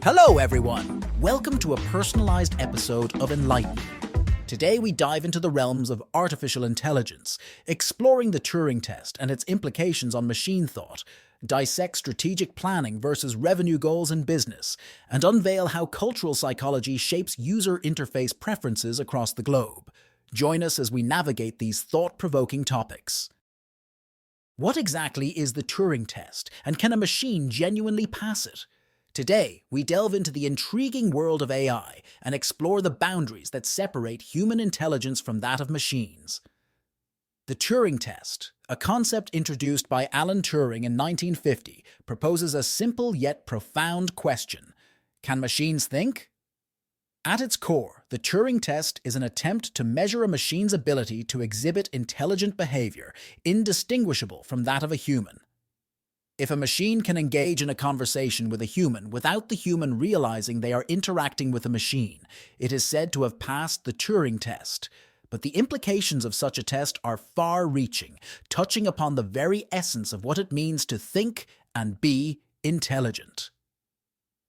Hello everyone! Welcome to a personalized episode of Enlighten. Today we dive into the realms of artificial intelligence, exploring the Turing test and its implications on machine thought, dissect strategic planning versus revenue goals in business, and unveil how cultural psychology shapes user interface preferences across the globe. Join us as we navigate these thought-provoking topics. What exactly is the Turing test, and can a machine genuinely pass it? Today, we delve into the intriguing world of AI and explore the boundaries that separate human intelligence from that of machines. The Turing test, a concept introduced by Alan Turing in 1950, proposes a simple yet profound question: can machines think? At its core, the Turing test is an attempt to measure a machine's ability to exhibit intelligent behavior, indistinguishable from that of a human. If a machine can engage in a conversation with a human without the human realizing they are interacting with a machine, it is said to have passed the Turing test. But the implications of such a test are far-reaching, touching upon the very essence of what it means to think and be intelligent.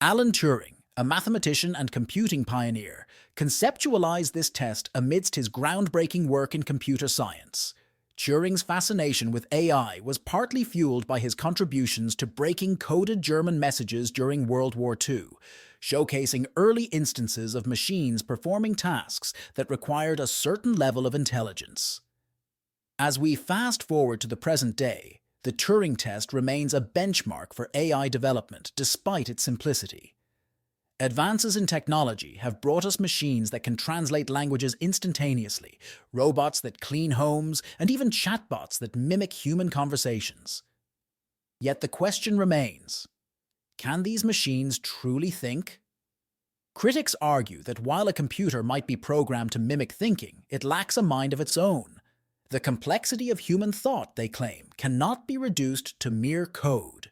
Alan Turing, a mathematician and computing pioneer, conceptualized this test amidst his groundbreaking work in computer science. Turing's fascination with AI was partly fueled by his contributions to breaking coded German messages during World War II, showcasing early instances of machines performing tasks that required a certain level of intelligence. As we fast forward to the present day, the Turing test remains a benchmark for AI development despite its simplicity. Advances in technology have brought us machines that can translate languages instantaneously, robots that clean homes, and even chatbots that mimic human conversations. Yet the question remains: can these machines truly think? Critics argue that while a computer might be programmed to mimic thinking, it lacks a mind of its own. The complexity of human thought, they claim, cannot be reduced to mere code.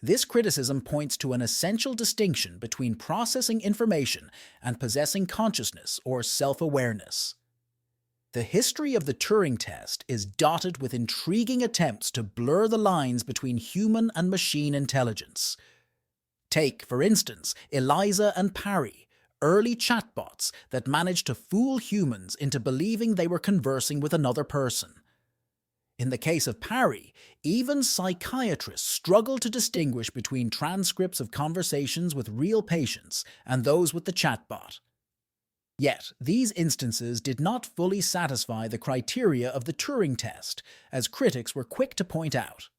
This criticism points to an essential distinction between processing information and possessing consciousness or self-awareness. The history of the Turing test is dotted with intriguing attempts to blur the lines between human and machine intelligence. Take, for instance, Eliza and Parry, early chatbots that managed to fool humans into believing they were conversing with another person. In the case of Parry, even psychiatrists struggle to distinguish between transcripts of conversations with real patients and those with the chatbot. Yet, these instances did not fully satisfy the criteria of the Turing test, as critics were quick to point out.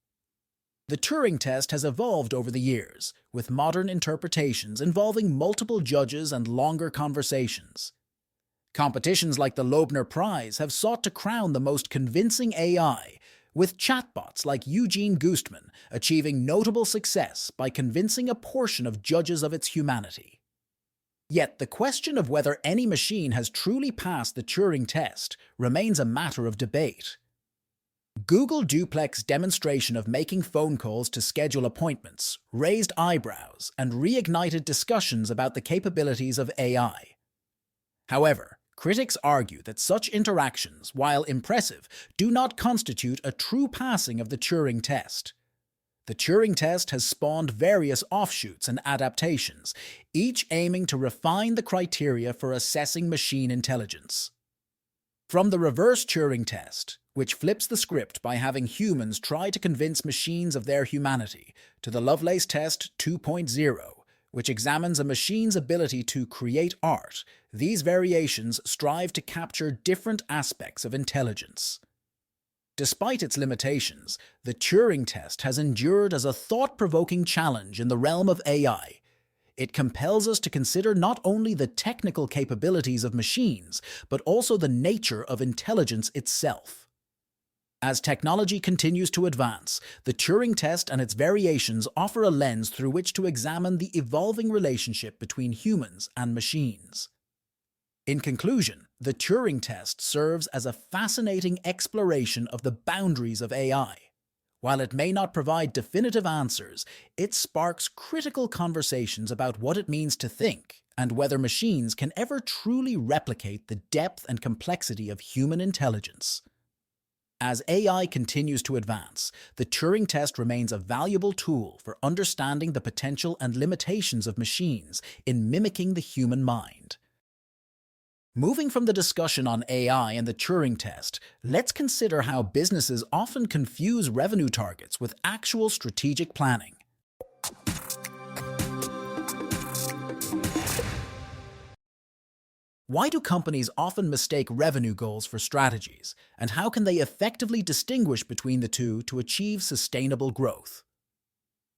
The Turing test has evolved over the years, with modern interpretations involving multiple judges and longer conversations. Competitions like the Loebner Prize have sought to crown the most convincing AI, with chatbots like Eugene Goostman achieving notable success by convincing a portion of judges of its humanity. Yet the question of whether any machine has truly passed the Turing test remains a matter of debate. Google Duplex demonstration of making phone calls to schedule appointments raised eyebrows and reignited discussions about the capabilities of AI. However, critics argue that such interactions, while impressive, do not constitute a true passing of the Turing test. The Turing test has spawned various offshoots and adaptations, each aiming to refine the criteria for assessing machine intelligence. From the reverse Turing test, which flips the script by having humans try to convince machines of their humanity, to the Lovelace test 2.0, which examines a machine's ability to create art, these variations strive to capture different aspects of intelligence. Despite its limitations, the Turing test has endured as a thought-provoking challenge in the realm of AI. It compels us to consider not only the technical capabilities of machines, but also the nature of intelligence itself. As technology continues to advance, the Turing test and its variations offer a lens through which to examine the evolving relationship between humans and machines. In conclusion, the Turing test serves as a fascinating exploration of the boundaries of AI. While it may not provide definitive answers, it sparks critical conversations about what it means to think and whether machines can ever truly replicate the depth and complexity of human intelligence. As AI continues to advance, the Turing test remains a valuable tool for understanding the potential and limitations of machines in mimicking the human mind. Moving from the discussion on AI and the Turing test, let's consider how businesses often confuse revenue targets with actual strategic planning. Why do companies often mistake revenue goals for strategies, and how can they effectively distinguish between the two to achieve sustainable growth?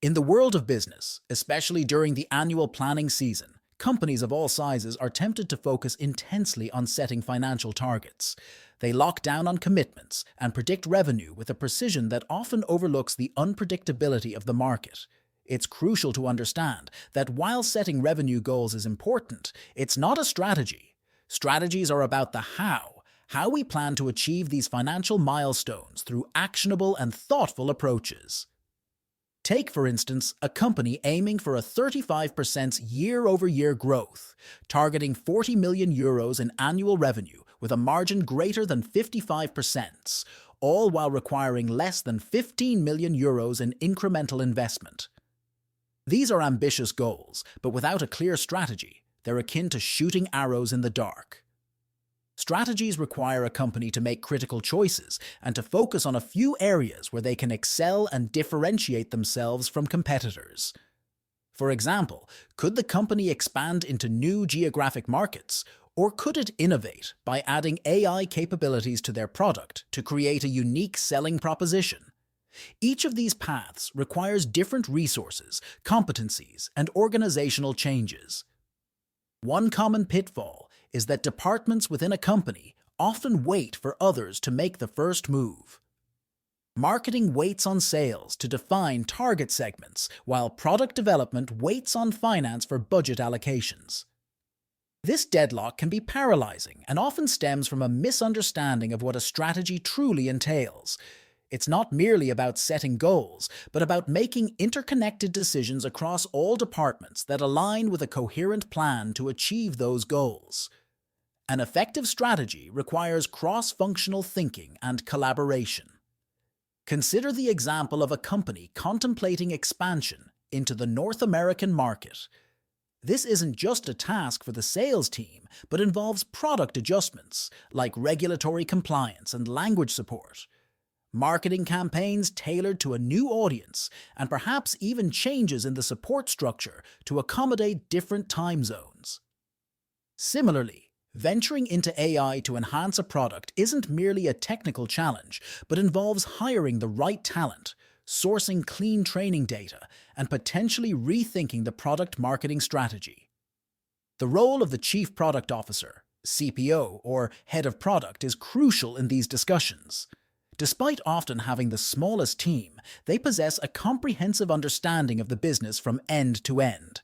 In the world of business, especially during the annual planning season, companies of all sizes are tempted to focus intensely on setting financial targets. They lock down on commitments and predict revenue with a precision that often overlooks the unpredictability of the market. It's crucial to understand that while setting revenue goals is important, it's not a strategy. Strategies are about the how we plan to achieve these financial milestones through actionable and thoughtful approaches. Take, for instance, a company aiming for a 35% year-over-year growth, targeting €40 million in annual revenue with a margin greater than 55%, all while requiring less than €15 million in incremental investment. These are ambitious goals, but without a clear strategy, they're akin to shooting arrows in the dark. Strategies require a company to make critical choices and to focus on a few areas where they can excel and differentiate themselves from competitors. For example, could the company expand into new geographic markets, or could it innovate by adding AI capabilities to their product to create a unique selling proposition? Each of these paths requires different resources, competencies, and organizational changes. One common pitfall is that departments within a company often wait for others to make the first move. Marketing waits on sales to define target segments, while product development waits on finance for budget allocations. This deadlock can be paralyzing and often stems from a misunderstanding of what a strategy truly entails. It's not merely about setting goals, but about making interconnected decisions across all departments that align with a coherent plan to achieve those goals. An effective strategy requires cross-functional thinking and collaboration. Consider the example of a company contemplating expansion into the North American market. This isn't just a task for the sales team, but involves product adjustments like regulatory compliance and language support, marketing campaigns tailored to a new audience, and perhaps even changes in the support structure to accommodate different time zones. Similarly, venturing into AI to enhance a product isn't merely a technical challenge, but involves hiring the right talent, sourcing clean training data, and potentially rethinking the product marketing strategy. The role of the Chief Product Officer, CPO, or Head of Product is crucial in these discussions. Despite often having the smallest team, they possess a comprehensive understanding of the business from end to end.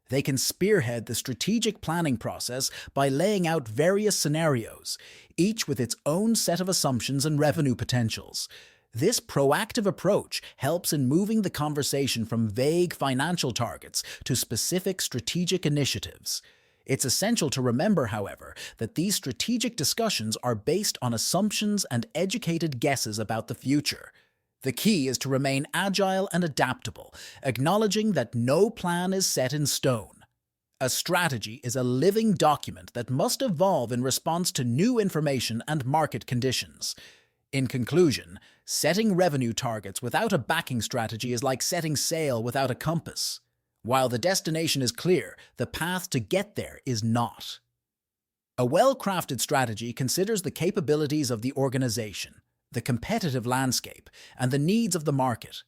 They can spearhead the strategic planning process by laying out various scenarios, each with its own set of assumptions and revenue potentials. This proactive approach helps in moving the conversation from vague financial targets to specific strategic initiatives. It's essential to remember, however, that these strategic discussions are based on assumptions and educated guesses about the future. The key is to remain agile and adaptable, acknowledging that no plan is set in stone. A strategy is a living document that must evolve in response to new information and market conditions. In conclusion, setting revenue targets without a backing strategy is like setting sail without a compass. While the destination is clear, the path to get there is not. A well-crafted strategy considers the capabilities of the organization, the competitive landscape, and the needs of the market.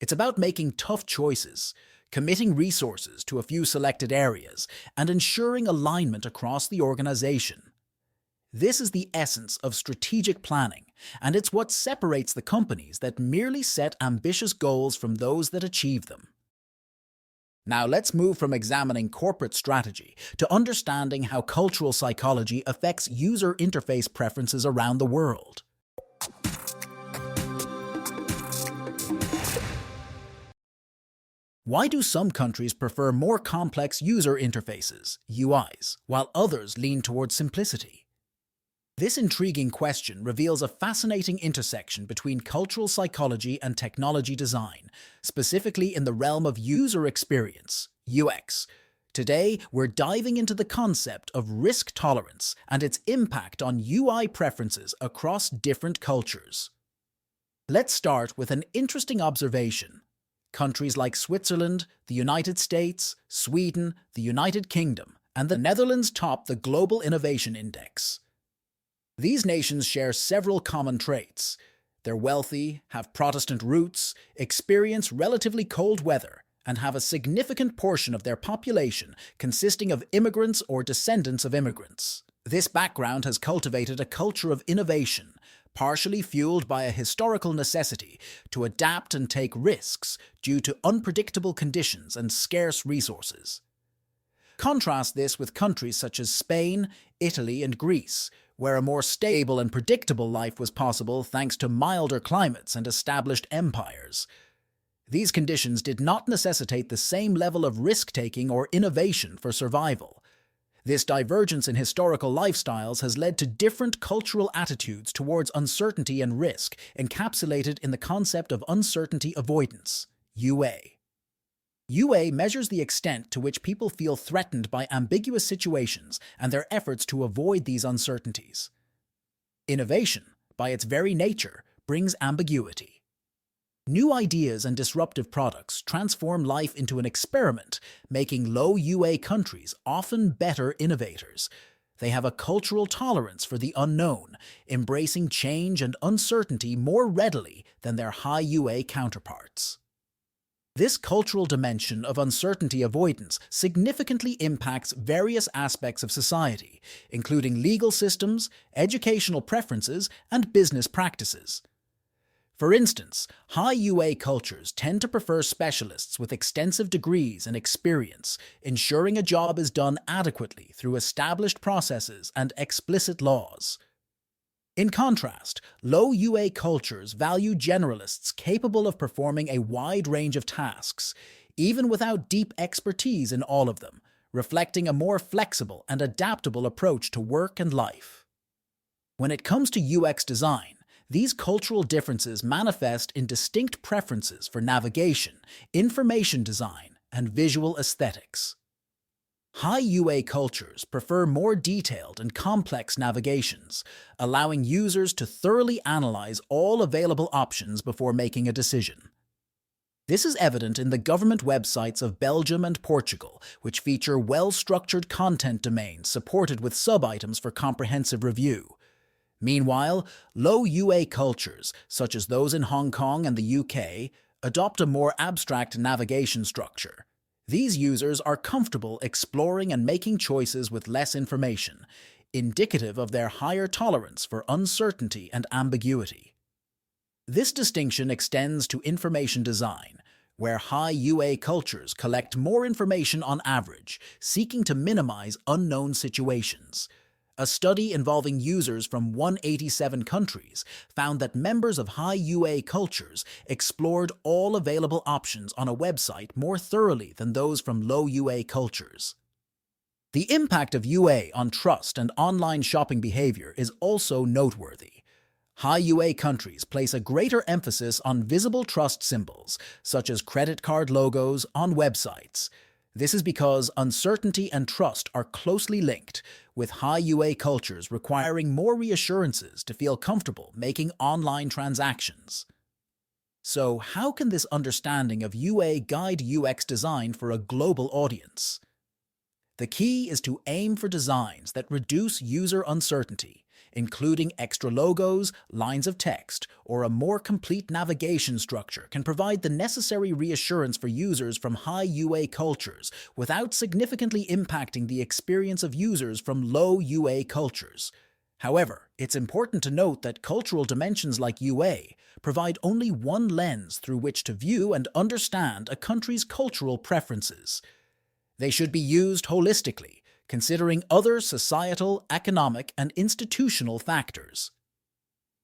It's about making tough choices, committing resources to a few selected areas, and ensuring alignment across the organization. This is the essence of strategic planning, and it's what separates the companies that merely set ambitious goals from those that achieve them. Now let's move from examining corporate strategy to understanding how cultural psychology affects user interface preferences around the world. Why do some countries prefer more complex user interfaces, UIs, while others lean towards simplicity? This intriguing question reveals a fascinating intersection between cultural psychology and technology design, specifically in the realm of user experience, UX. Today, we're diving into the concept of risk tolerance and its impact on UI preferences across different cultures. Let's start with an interesting observation. Countries like Switzerland, the United States, Sweden, the United Kingdom, and the Netherlands top the Global Innovation Index. These nations share several common traits. They're wealthy, have Protestant roots, experience relatively cold weather, and have a significant portion of their population consisting of immigrants or descendants of immigrants. This background has cultivated a culture of innovation, partially fueled by a historical necessity to adapt and take risks due to unpredictable conditions and scarce resources. Contrast this with countries such as Spain, Italy, and Greece, where a more stable and predictable life was possible thanks to milder climates and established empires. These conditions did not necessitate the same level of risk-taking or innovation for survival. This divergence in historical lifestyles has led to different cultural attitudes towards uncertainty and risk, encapsulated in the concept of uncertainty avoidance, UA. UA measures the extent to which people feel threatened by ambiguous situations and their efforts to avoid these uncertainties. Innovation, by its very nature, brings ambiguity. New ideas and disruptive products transform life into an experiment, making low UA countries often better innovators. They have a cultural tolerance for the unknown, embracing change and uncertainty more readily than their high UA counterparts. This cultural dimension of uncertainty avoidance significantly impacts various aspects of society, including legal systems, educational preferences, and business practices. For instance, high UA cultures tend to prefer specialists with extensive degrees and experience, ensuring a job is done adequately through established processes and explicit laws. In contrast, low UA cultures value generalists capable of performing a wide range of tasks, even without deep expertise in all of them, reflecting a more flexible and adaptable approach to work and life. When it comes to UX design, these cultural differences manifest in distinct preferences for navigation, information design, and visual aesthetics. High UA cultures prefer more detailed and complex navigations, allowing users to thoroughly analyze all available options before making a decision. This is evident in the government websites of Belgium and Portugal, which feature well-structured content domains supported with sub-items for comprehensive review. Meanwhile, low UA cultures, such as those in Hong Kong and the UK, adopt a more abstract navigation structure. These users are comfortable exploring and making choices with less information, indicative of their higher tolerance for uncertainty and ambiguity. This distinction extends to information design, where high UA cultures collect more information on average, seeking to minimize unknown situations. A study involving users from 187 countries found that members of high UA cultures explored all available options on a website more thoroughly than those from low UA cultures. The impact of UA on trust and online shopping behavior is also noteworthy. High UA countries place a greater emphasis on visible trust symbols, such as credit card logos, on websites. This is because uncertainty and trust are closely linked, with high UA cultures requiring more reassurances to feel comfortable making online transactions. So, how can this understanding of UA guide UX design for a global audience? The key is to aim for designs that reduce user uncertainty, including extra logos, lines of text, or a more complete navigation structure can provide the necessary reassurance for users from high UA cultures without significantly impacting the experience of users from low UA cultures. However, it's important to note that cultural dimensions like UA provide only one lens through which to view and understand a country's cultural preferences. They should be used holistically, considering other societal, economic, and institutional factors.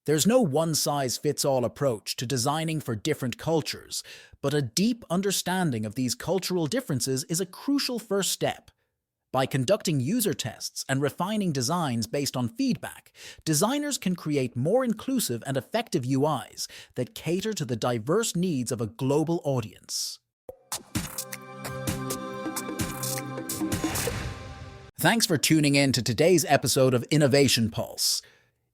There's no one-size-fits-all approach to designing for different cultures, but a deep understanding of these cultural differences is a crucial first step. By conducting user tests and refining designs based on feedback, designers can create more inclusive and effective UIs that cater to the diverse needs of a global audience. Thanks for tuning in to today's episode of Innovation Pulse.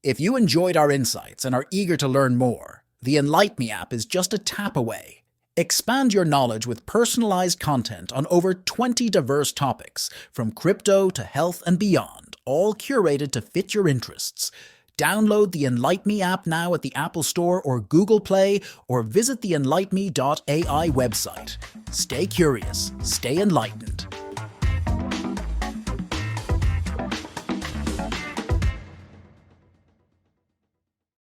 If you enjoyed our insights and are eager to learn more, the Enlighten Me app is just a tap away. Expand your knowledge with personalized content on over 20 diverse topics, from crypto to health and beyond, all curated to fit your interests. Download the Enlighten Me app now at the Apple Store or Google Play, or visit the enlightenme.ai website. Stay curious, stay enlightened.